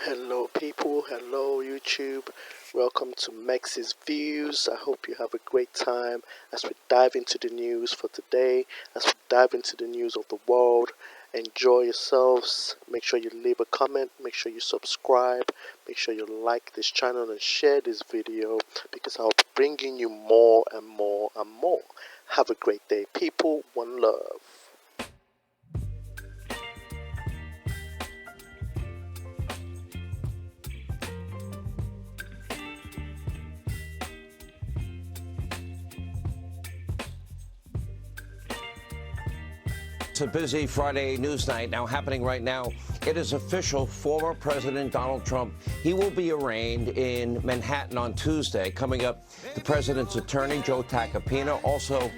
Hello people, hello YouTube, welcome to Mex's Views. I hope you have a great time as we dive into the news for today, as we dive into the news of the world. Enjoy yourselves, make sure you leave a comment, make sure you subscribe, make sure you like this channel and share this video because I'll be bringing you more and more and more. Have a great day people, one love. It's a busy Friday news night now happening right now. It is official. Former President Donald Trump, he will be arraigned in Manhattan on Tuesday. Coming up, the president's attorney, Joe Tacopina. Also,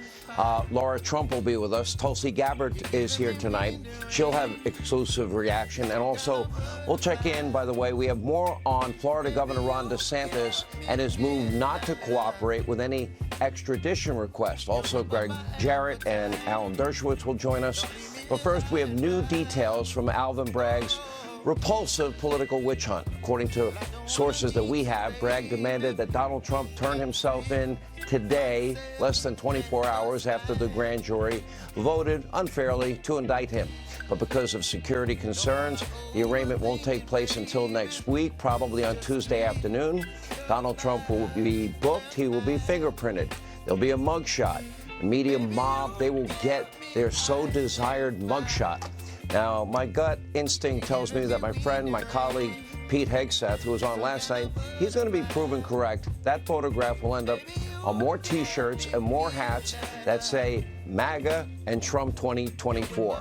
Laura Trump will be with us. Tulsi Gabbard is here tonight. She'll have exclusive reaction. And also, we'll check in, by the way, we have more on Florida Governor Ron DeSantis and his move not to cooperate with any extradition request. Also, Greg Jarrett and Alan Dershowitz will join us. But first, we have new details from Alvin Bragg's repulsive political witch hunt. According to sources that we have, Bragg demanded that Donald Trump turn himself in today, less than 24 hours after the grand jury voted unfairly to indict him. But because of security concerns, the arraignment won't take place until next week, probably on Tuesday afternoon. Donald Trump will be booked. He will be fingerprinted. There'll be a mugshot. The media mob, they will get their so desired mugshot. Now, my gut instinct tells me that my friend, my colleague, Pete Hegseth, who was on last night, he's going to be proven correct. That photograph will end up on more T-shirts and more hats that say MAGA and Trump 2024.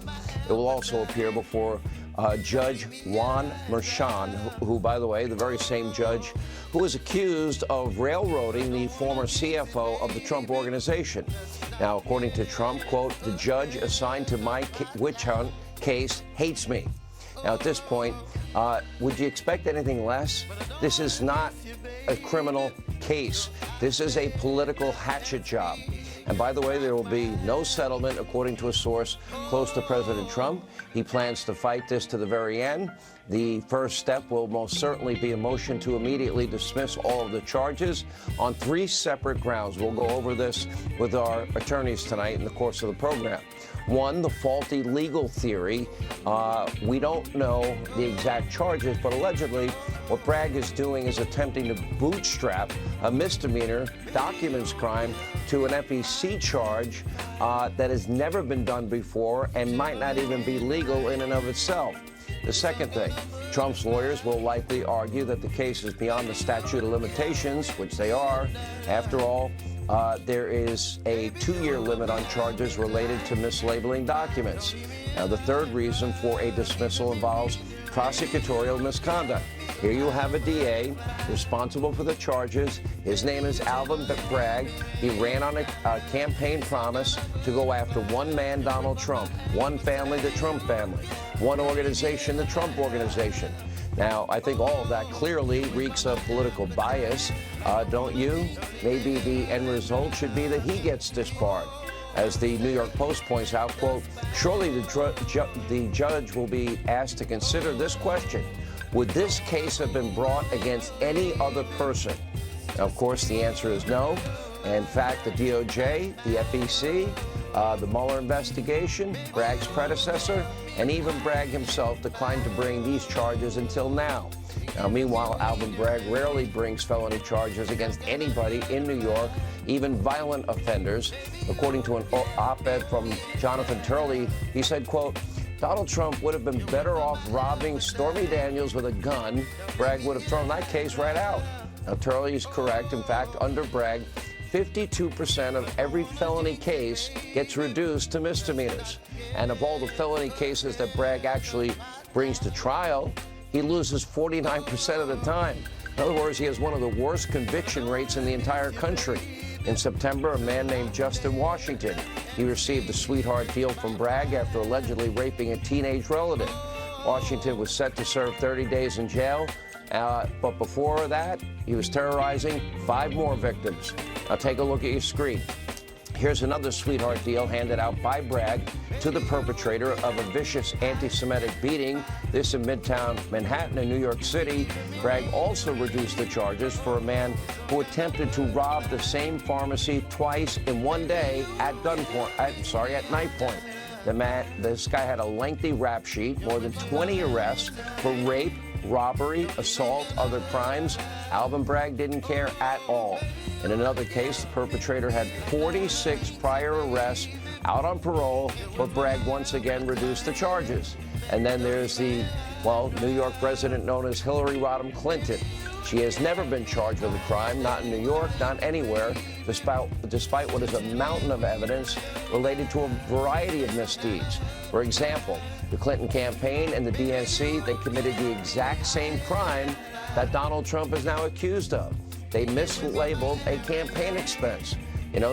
It will also appear before Judge Juan Merchan, who, by the way, the very same judge who is accused of railroading the former CFO of the Trump Organization. Now, according to Trump, quote, the judge assigned to my witch hunt case hates me. Now, at this point, would you expect anything less? This is not a criminal case. This is a political hatchet job. And by the way, there will be no settlement, according to a source close to President Trump. He plans to fight this to the very end. The first step will most certainly be a motion to immediately dismiss all of the charges on 3 separate grounds. We'll go over this with our attorneys tonight in the course of the program. One, the faulty legal theory. We don't know the exact charges, but allegedly what Bragg is doing is attempting to bootstrap a misdemeanor documents crime to an FEC charge that has never been done before and might not even be legal in and of itself. The second thing, Trump's lawyers will likely argue that the case is beyond the statute of limitations, which they are. After all, there is a 2-year limit on charges related to mislabeling documents. Now, the third reason for a dismissal involves prosecutorial misconduct. Here you have a DA responsible for the charges. His name is Alvin Bragg. He ran on a campaign promise to go after one man, Donald Trump, one family, the Trump family, one organization, the Trump organization. Now, I think all of that clearly reeks of political bias, don't you? Maybe the end result should be that he gets disbarred. As the New York Post points out, quote, surely the judge will be asked to consider this question. Would this case have been brought against any other person? Now, of course, the answer is no. In fact, the DOJ, the FEC, the Mueller investigation, Bragg's predecessor, and even Bragg himself declined to bring these charges until now. Now, meanwhile, Alvin Bragg rarely brings felony charges against anybody in New York, even violent offenders. According to an op-ed from Jonathan Turley, he said, quote, Donald Trump would have been better off robbing Stormy Daniels with a gun. Bragg would have thrown that case right out. Now, Turley is correct. In fact, under Bragg, 52% of every felony case gets reduced to misdemeanors. And of all the felony cases that Bragg actually brings to trial, he loses 49% of the time. In other words, he has one of the worst conviction rates in the entire country. In September, a man named Justin Washington, he received a sweetheart deal from Bragg after allegedly raping a teenage relative. Washington was set to serve 30 days in jail, but before that, he was terrorizing 5 more victims. Now take a look at your screen. Here's another sweetheart deal handed out by Bragg to the perpetrator of a vicious anti-Semitic beating, this in Midtown Manhattan in New York City. Bragg also reduced the charges for a man who attempted to rob the same pharmacy twice in one day at knife point. This guy had a lengthy rap sheet, more than 20 arrests for rape, robbery, assault, other crimes. Alvin Bragg didn't care at all. In another case, the perpetrator had 46 prior arrests, out on parole, but Bragg once again reduced the charges. And then there's the, New York resident known as Hillary Rodham Clinton. She has never been charged with a crime, not in New York, not anywhere, despite what is a mountain of evidence related to a variety of misdeeds. For example, the Clinton campaign and the DNC, they committed the exact same crime that Donald Trump is now accused of. They mislabeled a campaign expense.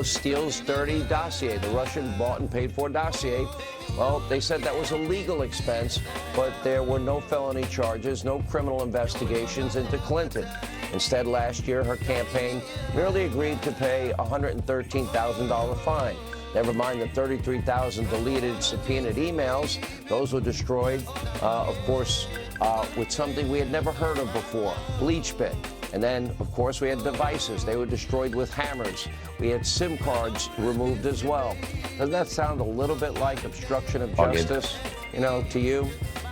Steele's dirty dossier, the Russian bought and paid for dossier. Well, they said that was a legal expense, but there were no felony charges, no criminal investigations into Clinton. Instead, last year, her campaign merely agreed to pay a $113,000 fine. Never mind the 33,000 deleted subpoenaed emails. Those were destroyed, of course, with something we had never heard of before, BleachBit. And then, of course, we had devices. They were destroyed with hammers. We had SIM cards removed as well. Doesn't that sound a little bit like obstruction of justice, to you?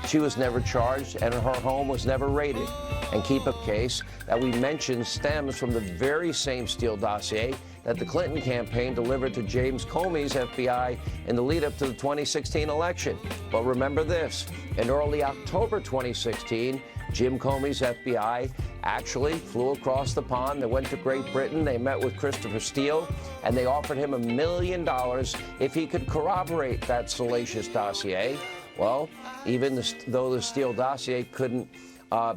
She was never charged, and her home was never raided. And keep a case that we mentioned stems from the very same Steele dossier that the Clinton campaign delivered to James Comey's FBI in the lead-up to the 2016 election. But remember this, in early October 2016, Jim Comey's FBI actually flew across the pond. They went to Great Britain. They met with Christopher Steele, and they offered him $1 million if he could corroborate that salacious dossier. Well, even though the Steele dossier couldn't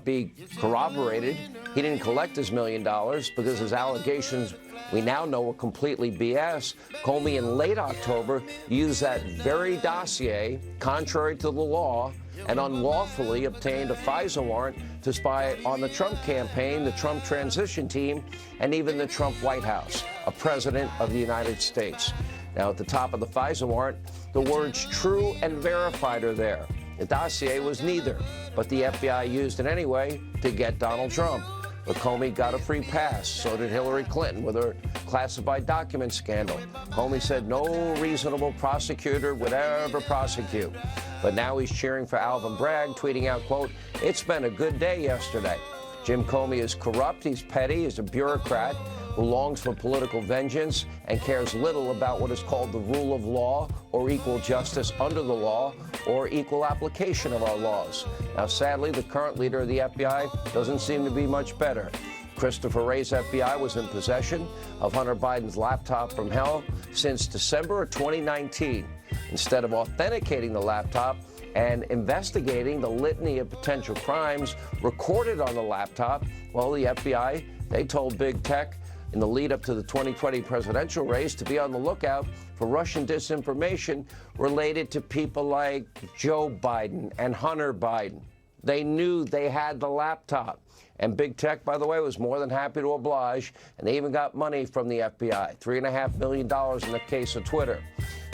be corroborated, he didn't collect his $1 million because his allegations we now know were completely BS. Comey in late October used that very dossier, contrary to the law, and unlawfully obtained a FISA warrant to spy on the Trump campaign, the Trump transition team, and even the Trump White House, a president of the United States. Now, at the top of the FISA warrant, the words true and verified are there. The dossier was neither, but the FBI used it anyway to get Donald Trump. But Comey got a free pass. So did Hillary Clinton with her classified document scandal. Comey said no reasonable prosecutor would ever prosecute. But now he's cheering for Alvin Bragg, tweeting out, quote, "It's been a good day yesterday." Jim Comey is corrupt, he's petty, he's a bureaucrat who longs for political vengeance and cares little about what is called the rule of law or equal justice under the law or equal application of our laws. Now, sadly, the current leader of the FBI doesn't seem to be much better. Christopher Wray's FBI was in possession of Hunter Biden's laptop from hell since December of 2019. Instead of authenticating the laptop and investigating the litany of potential crimes recorded on the laptop, well, the FBI, they told big tech in the lead up to the 2020 presidential race to be on the lookout for Russian disinformation related to people like Joe Biden and Hunter Biden. They knew they had the laptop. And big tech, by the way, was more than happy to oblige, and they even got money from the FBI, $3.5 million in the case of Twitter.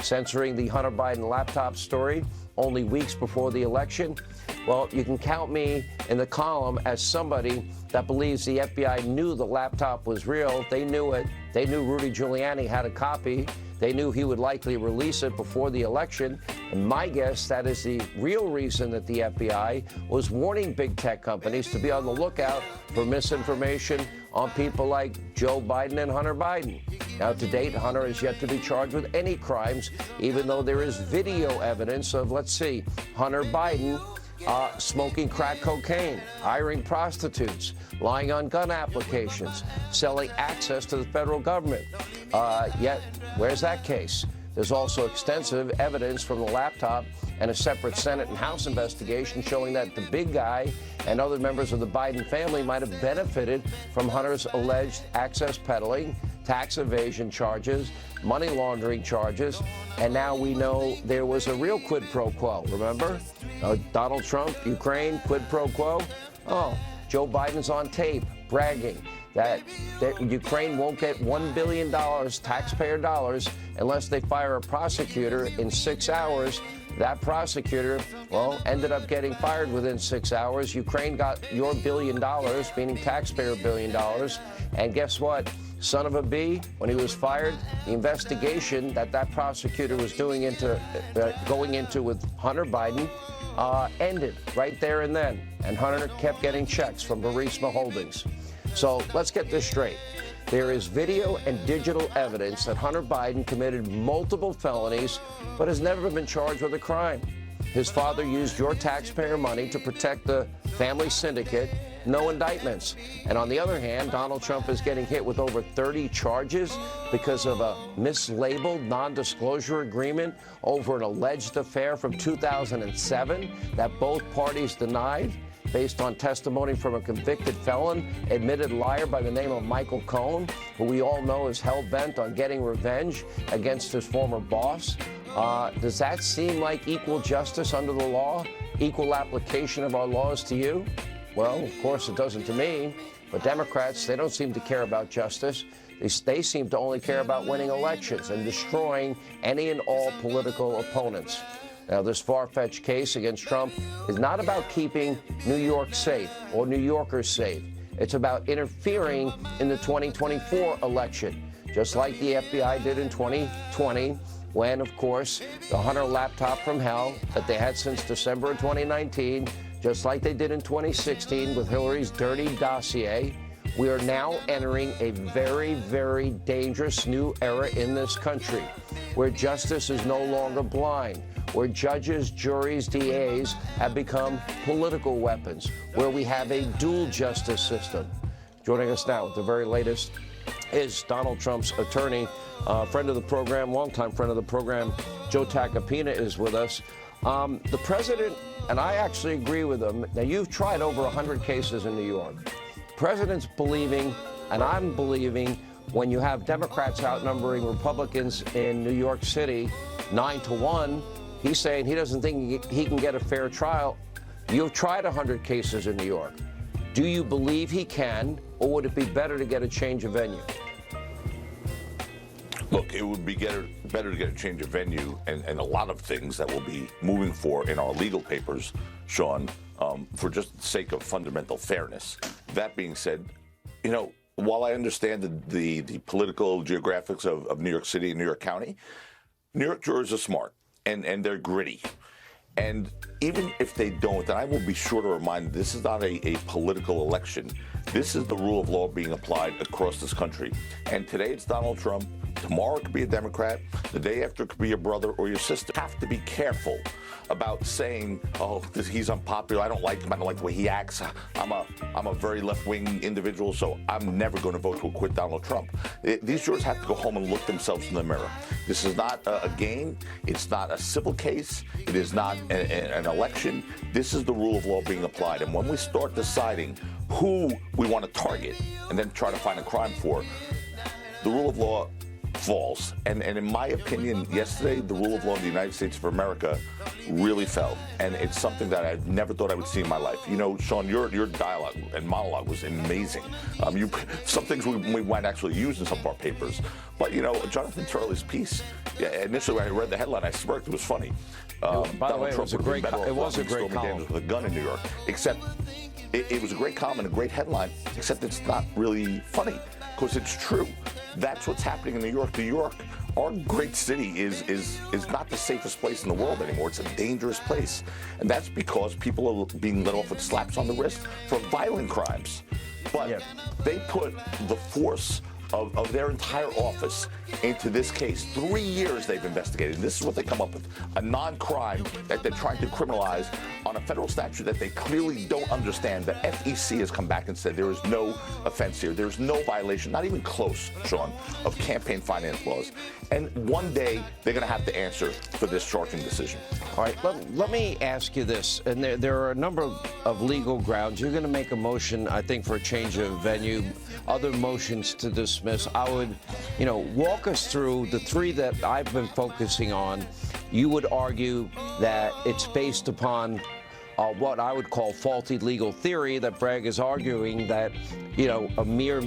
Censoring the Hunter Biden laptop story only weeks before the election, well, you can count me in the column as somebody that believes the FBI knew the laptop was real. They knew it. They knew Rudy Giuliani had a copy. They knew he would likely release it before the election. And my guess, that is the real reason that the FBI was warning big tech companies to be on the lookout for misinformation on people like Joe Biden and Hunter Biden. Now, to date, Hunter is yet to be charged with any crimes, even though there is video evidence of, let's see, Hunter Biden smoking crack cocaine, hiring prostitutes, lying on gun applications, selling access to the federal government. Yet, where's that case? There's also extensive evidence from the laptop and a separate Senate and House investigation showing that the big guy and other members of the Biden family might have benefited from Hunter's alleged access peddling, tax evasion charges, money laundering charges, and now we know there was a real quid pro quo, remember? Donald Trump, Ukraine, quid pro quo. Oh, Joe Biden's on tape bragging that Ukraine won't get $1 billion taxpayer dollars unless they fire a prosecutor in 6 hours. That prosecutor, well, ended up getting fired within 6 hours. Ukraine got your $1 billion, meaning taxpayer $1 billion. And guess what? Son of a B, when he was fired, the investigation that prosecutor was going into with Hunter Biden ended right there and then. And Hunter kept getting checks from Burisma Holdings. So let's get this straight. There is video and digital evidence that Hunter Biden committed multiple felonies, but has never been charged with a crime. His father used your taxpayer money to protect the family syndicate. No indictments. And on the other hand, Donald Trump is getting hit with over 30 charges because of a mislabeled non-disclosure agreement over an alleged affair from 2007 that both parties denied, based on testimony from a convicted felon, admitted liar by the name of Michael Cohen, who we all know is hell-bent on getting revenge against his former boss. Does that seem like equal justice under the law? Equal application of our laws to you? Well, of course it doesn't to me. But Democrats, they don't seem to care about justice. They seem to only care about winning elections and destroying any and all political opponents. Now, this far-fetched case against Trump is not about keeping New York safe or New Yorkers safe. It's about interfering in the 2024 election, just like the FBI did in 2020, when, of course, the Hunter laptop from hell that they had since December of 2019, just like they did in 2016 with Hillary's dirty dossier. We are now entering a very, very dangerous new era in this country, where justice is no longer blind, where judges, juries, DAs have become political weapons, where we have a dual justice system. Joining us now with the very latest is Donald Trump's attorney, friend of the program, longtime friend of the program, Joe Tacopina is with us. The president, and I actually agree with him, now you've tried over 100 cases in New York. The president's believing, and I'm believing, when you have Democrats outnumbering Republicans in New York City 9-1, he's saying he doesn't think he can get a fair trial. You've tried 100 cases in New York. Do you believe he can, or would it be better to get a change of venue? Look, it would be better to get a change of venue and a lot of things that we'll be moving for in our legal papers, Sean, for just the sake of fundamental fairness. That being said, you know, while I understand the political geographics of New York City and New York County, New York jurors are smart and they're gritty. And even if they don't, and I will be sure to remind, this is not a political election. This is the rule of law being applied across this country. And today it's Donald Trump. Tomorrow it could be a Democrat. The day after it could be your brother or your sister. You have to be careful about saying, oh, he's unpopular. I don't like him. I don't like the way he acts. I'm a very left-wing individual, so I'm never going to vote to acquit Donald Trump. These jurors have to go home and look themselves in the mirror. This is not a game. It's not a civil case. It is not an election. This is the rule of law being applied. And when we start deciding who we want to target and then try to find a crime for, the rule of law falls. And in my opinion, yesterday, the rule of law in the United States of America really fell. And it's something that I never thought I would see in my life. You know, Sean, your dialogue and monologue was amazing. Some things we might actually use in some of our papers. But, you know, Jonathan Turley's piece, initially when I read the headline, I smirked. It was funny. By the way, it was a great column with a gun in New York. Except it was a great column and a great headline, except it's not really funny, because it's true. That's what's happening in New York. New York, our great city, is not the safest place in the world anymore. It's a dangerous place. And that's because people are being let off with slaps on the wrist for violent crimes. But they put the force of their entire office into this case. 3 years they've investigated. This is what they come up with. A non-crime that they're trying to criminalize on a federal statute that they clearly don't understand. The FEC has come back and said there is no offense here. There's no violation, not even close, Sean, of campaign finance laws. And one day they're going to have to answer for this charging decision. All right, let me ask you this. And there are a number of legal grounds. You're going to make a motion, I think, for a change of venue, other motions to dismiss. I would, walk us through the three that I've been focusing on. You would argue that it's based upon what I would call faulty legal theory, that Bragg is arguing that, a mere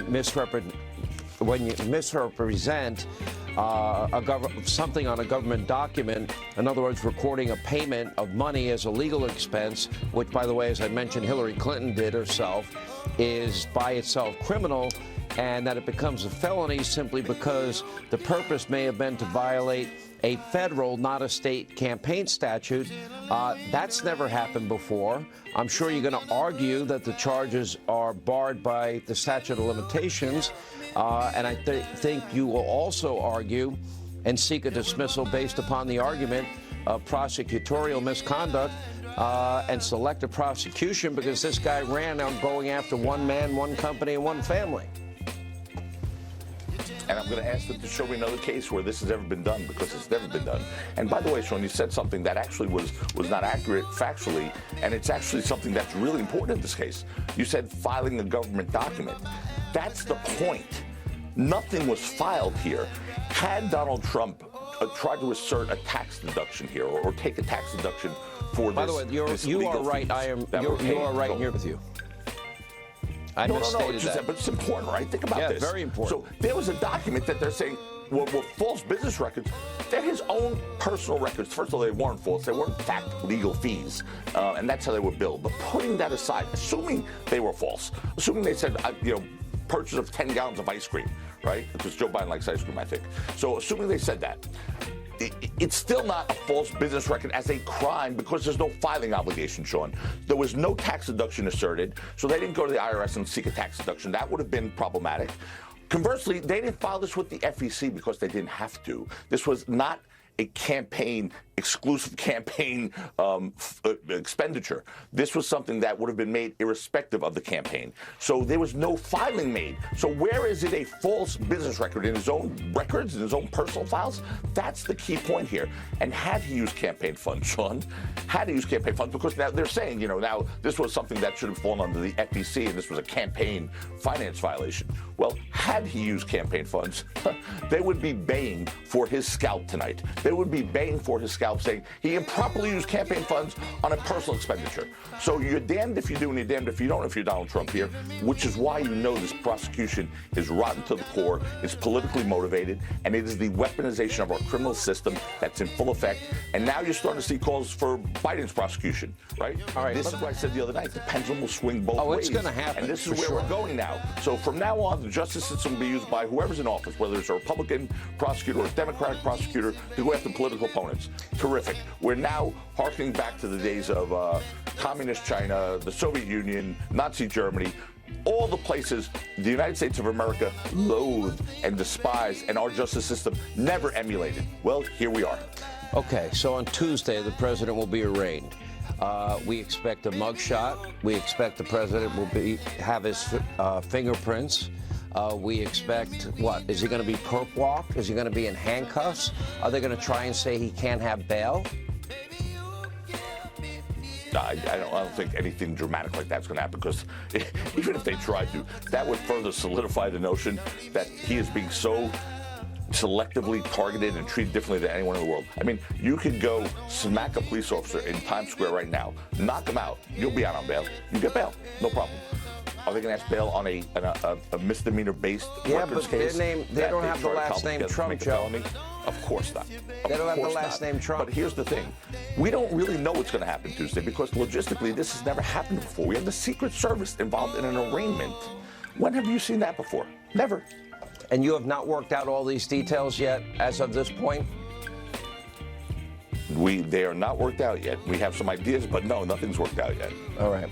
when you misrepresent something on a government document, in other words, recording a payment of money as a legal expense, which, by the way, as I mentioned, Hillary Clinton did herself, is by itself criminal, and that it becomes a felony simply because the purpose may have been to violate a federal, not a state campaign statute. That's never happened before. I'm sure you're going to argue that the charges are barred by the statute of limitations. And I think you will also argue and seek a dismissal based upon the argument of prosecutorial misconduct and selective prosecution, because this guy ran on going after one man, one company, and one family. And I'm going to ask them to show me another case where this has ever been done, because it's never been done. And by the way, Sean, you said something that actually was not accurate factually, and it's actually something that's really important in this case. You said filing a government document. That's the point. Nothing was filed here. Had Donald Trump tried to assert a tax deduction here, or take a tax deduction for this, by the way, you are right. You are right here with you. I misstated that. But it's important, right? Think about this. Yeah, very important. So there was a document that they're saying were false business records. They're his own personal records. First of all, they weren't false. They were, in fact, legal fees. And that's how they were billed. But putting that aside, assuming they were false, assuming they said, purchase of 10 gallons of ice cream, right? Because Joe Biden likes ice cream, I think. So assuming they said that, it's still not a false business record as a crime, because there's no filing obligation, Sean. There was no tax deduction asserted, so they didn't go to the IRS and seek a tax deduction. That would have been problematic. Conversely, they didn't file this with the FEC because they didn't have to. This was not a exclusive campaign expenditure. This was something that would have been made irrespective of the campaign. So there was no filing made. So where is it a false business record? In his own records, in his own personal files? That's the key point here. And had he used campaign funds, Sean, had he used campaign funds, because now they're saying, now this was something that should have fallen under the FEC, and this was a campaign finance violation. Well, had he used campaign funds, they would be baying for his scalp tonight. They would be baying for his scalp, saying he improperly used campaign funds on a personal expenditure. So you're damned if you do and you're damned if you don't, if you're Donald Trump here, which is why this prosecution is rotten to the core, it's politically motivated, and it is the weaponization of our criminal system that's in full effect. And now you're starting to see calls for Biden's prosecution, right? All right. This is why I said the other night, the pendulum will swing both ways. Oh, it's going to happen. And this is where we're going now. So from now on, the justice system will be used by whoever's in office, whether it's a Republican prosecutor or a Democratic prosecutor, to go after political opponents. Terrific. We're now harkening back to the days of communist China, the Soviet Union, Nazi Germany, all the places the United States of America loathed and despised, and our justice system never emulated. Well, here we are. Okay, so on Tuesday, the president will be arraigned. We expect a mugshot. We expect the president will have his fingerprints. We expect, what? Is he going to be perp walked? Is he going to be in handcuffs? Are they going to try and say he can't have bail? I don't think anything dramatic like that's going to happen, because even if they tried to, that would further solidify the notion that he is being so selectively targeted and treated differently than anyone in the world. I mean, you could go smack a police officer in Times Square right now, knock him out, you'll be out on bail. You get bail, no problem. Are they going to ask bail on a misdemeanor-based records case? They don't have the last name Trump, Joe. Of course not. They don't have the last name Trump. But here's the thing. We don't really know what's going to happen Tuesday, because logistically this has never happened before. We have the Secret Service involved in an arraignment. When have you seen that before? Never. And you have not worked out all these details yet as of this point? They are not worked out yet. We have some ideas, but no, nothing's worked out yet. All right.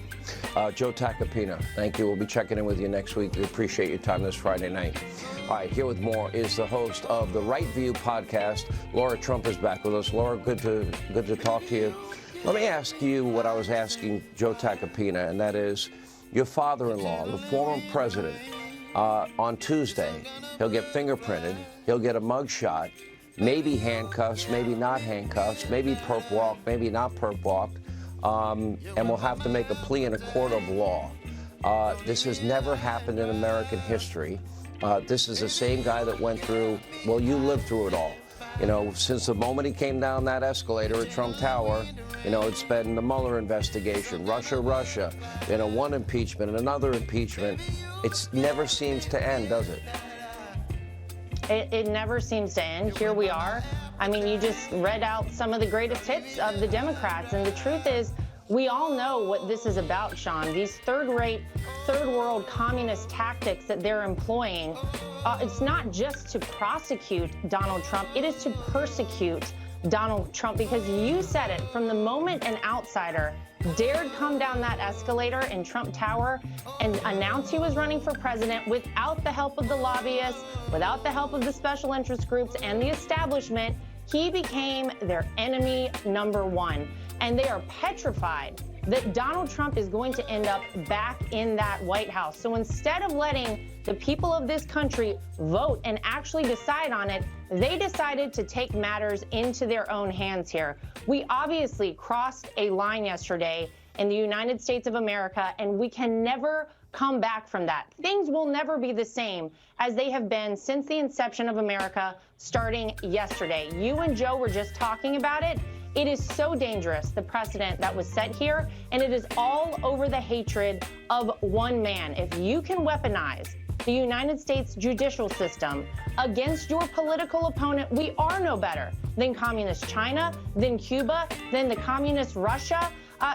Joe Tacopina, thank you. We'll be checking in with you next week. We appreciate your time this Friday night. All right, here with more is the host of the Right View podcast. Laura Trump is back with us. Laura, good to talk to you. Let me ask you what I was asking Joe Tacopina, and that is your father-in-law, the former president, on Tuesday, he'll get fingerprinted, he'll get a mugshot, maybe handcuffs, maybe not handcuffs, maybe perp walked, maybe not perp walked, and we'll have to make a plea in a court of law. This has never happened in American history. This is the same guy that went through, well, you lived through it all. Since the moment he came down that escalator at Trump Tower, it's been the Mueller investigation, Russia, one impeachment and another impeachment. It never seems to end, does it? It never seems to end. Here we are. I mean, you just read out some of the greatest hits of the Democrats. And the truth is, we all know what this is about, Sean. These third-rate, third-world communist tactics that they're employing, it's not just to prosecute Donald Trump. It is to persecute Donald Trump, because you said it from the moment an outsider dared come down that escalator in Trump Tower and announce he was running for president without the help of the lobbyists, without the help of the special interest groups and the establishment. He became their enemy number one. And they are petrified that Donald Trump is going to end up back in that White House. So instead of letting the people of this country vote and actually decide on it, they decided to take matters into their own hands here. We obviously crossed a line yesterday in the United States of America, and we can never come back from that. Things will never be the same as they have been since the inception of America, starting yesterday. You and Joe were just talking about it. It is so dangerous, the precedent that was set here, and it is all over the hatred of one man. If you can weaponize the United States judicial system against your political opponent, we are no better than communist China, than Cuba, than the communist Russia,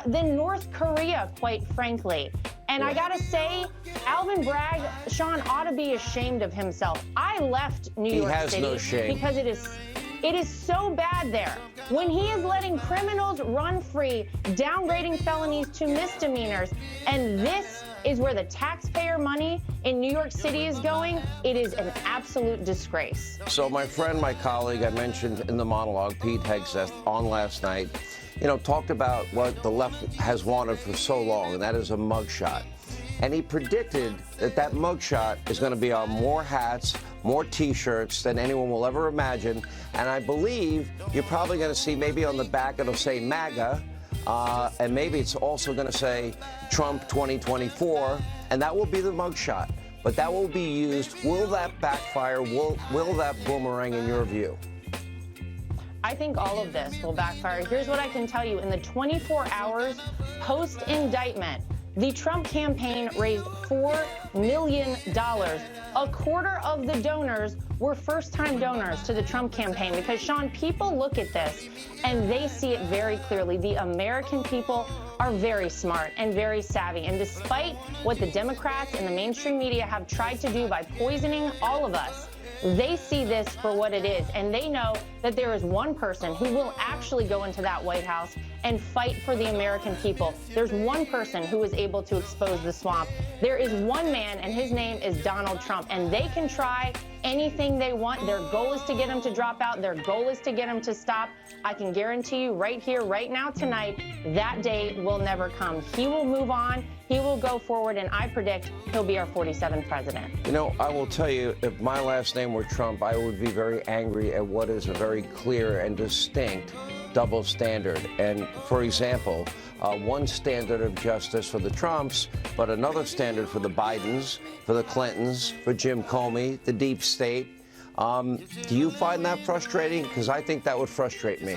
than North Korea, quite frankly. And I gotta say, Alvin Bragg, Sean, ought to be ashamed of himself. I left New York City no shame. because it is so bad there. When he is letting criminals run free, downgrading felonies to misdemeanors, and this is where the taxpayer money in New York City is going, it is an absolute disgrace. So my friend, my colleague, I mentioned in the monologue, Pete Hegseth, on last night, talked about what the left has wanted for so long, and that is a mugshot. And he predicted that that mugshot is going to be on more hats, more T-shirts than anyone will ever imagine. And I believe you're probably going to see maybe on the back it'll say MAGA, and maybe it's also going to say Trump 2024, and that will be the mugshot. But that will be used. Will that backfire? Will that boomerang in your view? I think all of this will backfire. Here's what I can tell you. In the 24 hours post-indictment, the Trump campaign raised $4 million. A quarter of the donors were first-time donors to the Trump campaign because, Sean, people look at this and they see it very clearly. The American people are very smart and very savvy. And despite what the Democrats and the mainstream media have tried to do by poisoning all of us, they see this for what it is, and they know that there is one person who will actually go into that White House and fight for the American people. There's one person who is able to expose the swamp. There is one man, and his name is Donald Trump, and they can try anything they want. Their goal is to get him to drop out. Their goal is to get him to stop. I can guarantee you right here, right now, tonight, that day will never come. He will move on. He will go forward, and I predict he'll be our 47th president. I will tell you, if my last name were Trump, I would be very angry at what is a very clear and distinct double standard. And, for example, one standard of justice for the Trumps, but another standard for the Bidens, for the Clintons, for Jim Comey, the deep state. Do you find that frustrating? Because I think that would frustrate me.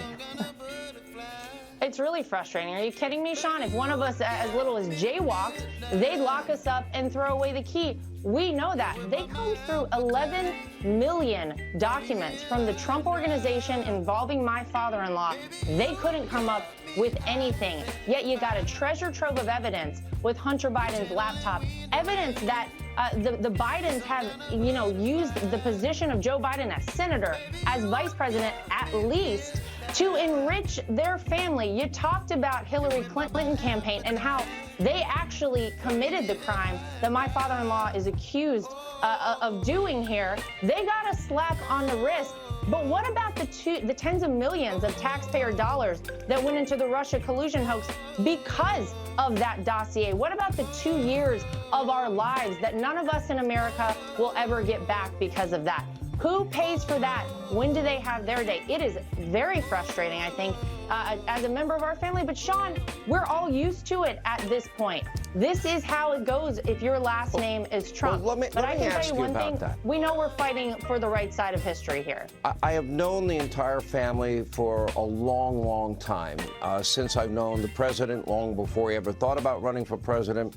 It's really frustrating. Are you kidding me, Sean? If one of us as little as jaywalked, they'd lock us up and throw away the key. We know that. They combed through 11 million documents from the Trump organization involving my father-in-law. They couldn't come up with anything. Yet you got a treasure trove of evidence with Hunter Biden's laptop. Evidence that the Bidens have, used the position of Joe Biden as senator, as vice president, at least, to enrich their family. You talked about Hillary Clinton campaign and how they actually committed the crime that my father-in-law is accused of doing here. They got a slap on the wrist. But what about the tens of millions of taxpayer dollars that went into the Russia collusion hoax because of that dossier? What about the 2 years of our lives that none of us in America will ever get back because of that? Who pays for that? When do they have their day? It is very frustrating, I think, as a member of our family. But, Sean, we're all used to it at this point. This is how it goes if your last name is Trump. Well, let me ask you about that. We know we're fighting for the right side of history here. I have known the entire family for a long, long time, since I've known the president, long before he ever thought about running for president.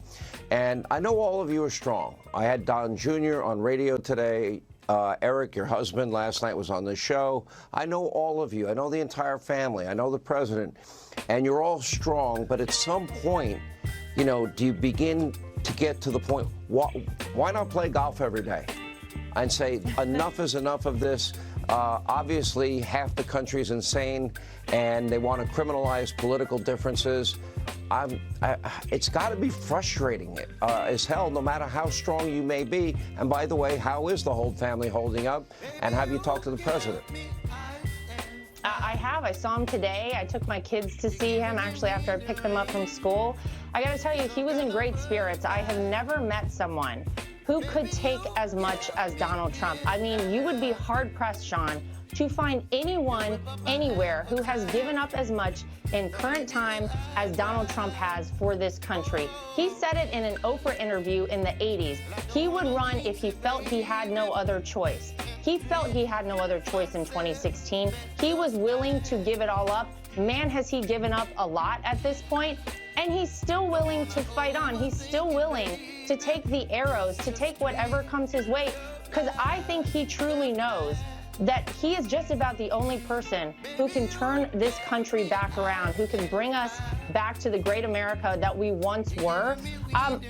And I know all of you are strong. I had Don Jr. on radio today Eric, your husband, last night was on the show. I know all of you. I know the entire family. I know the president. And you're all strong. But at some point, you know, do you begin to get to the point, why not play golf every day? And say, enough is enough of this. Obviously, half the country is insane, and they want to criminalize political differences. It's got to be frustrating as hell, no matter how strong you may be. And by the way, how is the whole family holding up? And have you talked to the president? I have. I saw him today. I took my kids to see him, actually, after I picked them up from school. I got to tell you, he was in great spirits. I have never met someone who could take as much as Donald Trump. I mean, you would be hard-pressed, Sean, to find anyone, anywhere, who has given up as much in current time as Donald Trump has for this country. He said it in an Oprah interview in the 80s. He would run if he felt he had no other choice. He felt he had no other choice in 2016. He was willing to give it all up. Man, has he given up a lot at this point. And he's still willing to fight on. He's still willing to take the arrows, to take whatever comes his way, because I think he truly knows that he is just about the only person who can turn this country back around, who can bring us back to the great America that we once were.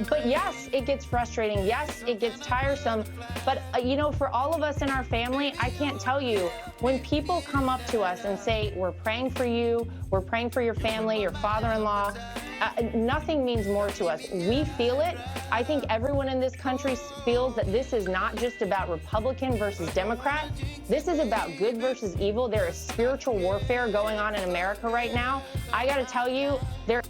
But yes, it gets frustrating. Yes, it gets tiresome. But, you know, for all of us in our family, I can't tell you, when people come up to us and say, we're praying for you, we're praying for your family, your father-in-law, nothing means more to us. We feel it. I think everyone in this country feels that this is not just about Republican versus Democrat. This is about good versus evil. There is spiritual warfare going on in America right now. I got to tell you, there